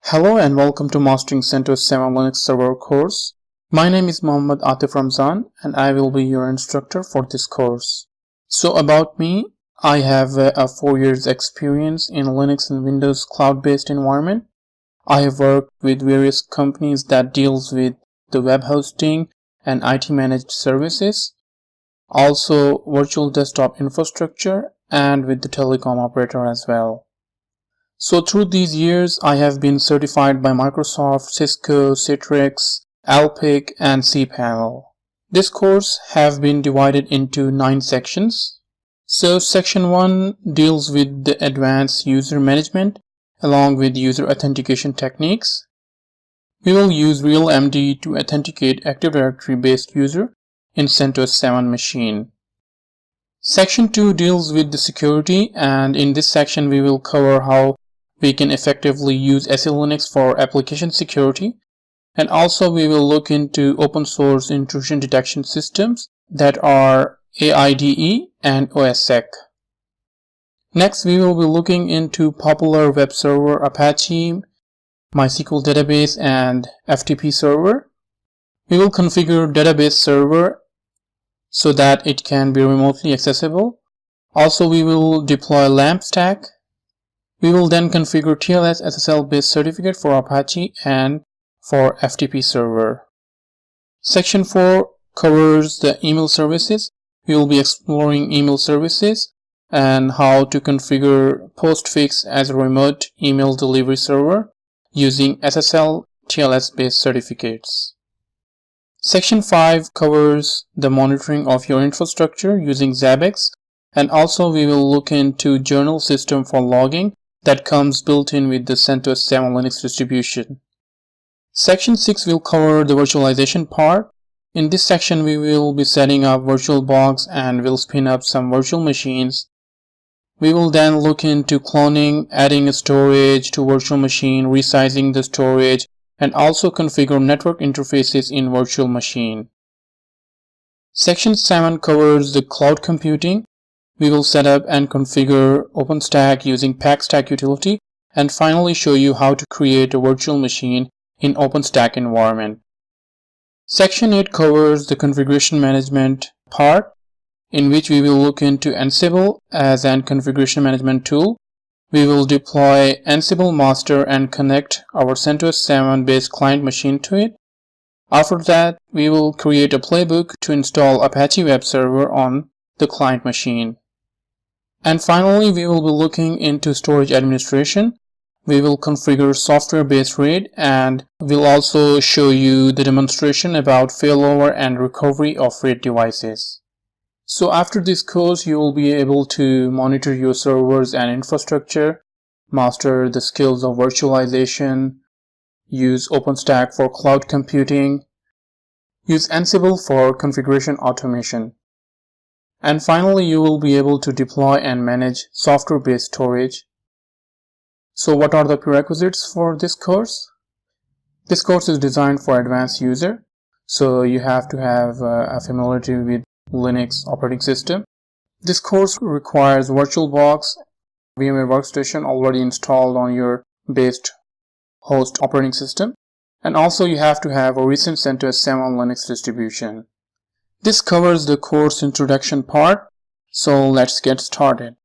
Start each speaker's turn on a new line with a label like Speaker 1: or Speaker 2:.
Speaker 1: Hello and welcome to Mastering CentOS 7 Linux Server course. My name is Mohammad Atif Ramzan and I will be your instructor for this course. So about me, I have a 4 years experience in Linux and Windows cloud-based environment. I have worked with various companies that deals with the web hosting and IT managed services, also virtual desktop infrastructure and with the telecom operator as well. So through these years, I have been certified by Microsoft, Cisco, Citrix, Alpic, and cPanel. This course have been divided into 9 sections. So section 1 deals with the advanced user management along with user authentication techniques. We will use RealMD to authenticate Active Directory based user in CentOS 7 machine. Section 2 deals with the security, and in this section we will cover how we can effectively use SE/Linux for application security, and also we will look into open source intrusion detection systems that are AIDE and OSSEC. Next, we will be looking into popular web server Apache, MySQL database, and FTP server. We will configure database server so that it can be remotely accessible. Also, we will deploy LAMP stack. We will then configure TLS SSL based certificate for Apache and for FTP server. Section 4 covers the email services. We will be exploring email services and how to configure postfix as a remote email delivery server using SSL TLS based certificates. Section 5 covers the monitoring of your infrastructure using Zabbix, and also we will look into journal system for logging that comes built in with the CentOS 7 Linux distribution. Section 6 will cover the virtualization part. In this section we will be setting up VirtualBox and will spin up some virtual machines. We will then look into cloning, adding a storage to virtual machine, resizing the storage, and also configure network interfaces in virtual machine. Section 7 covers the cloud computing. We will set up and configure OpenStack using PackStack utility, and finally show you how to create a virtual machine in OpenStack environment. Section 8 covers the configuration management part, in which we will look into Ansible as an configuration management tool. We will deploy Ansible master and connect our CentOS 7 based client machine to it. After that, we will create a playbook to install Apache web server on the client machine. And finally, we will be looking into storage administration. We will configure software-based RAID, and we'll also show you the demonstration about failover and recovery of RAID devices. So after this course, you will be able to monitor your servers and infrastructure, master the skills of virtualization, use OpenStack for cloud computing, use Ansible for configuration automation. And finally, you will be able to deploy and manage software-based storage. So what are the prerequisites for this course? This course is designed for advanced user, so you have to have a familiarity with Linux operating system. This course requires VirtualBox, VMware Workstation already installed on your based host operating system, and also you have to have a recent CentOS 7 Linux distribution. This covers the course introduction part, so let's get started.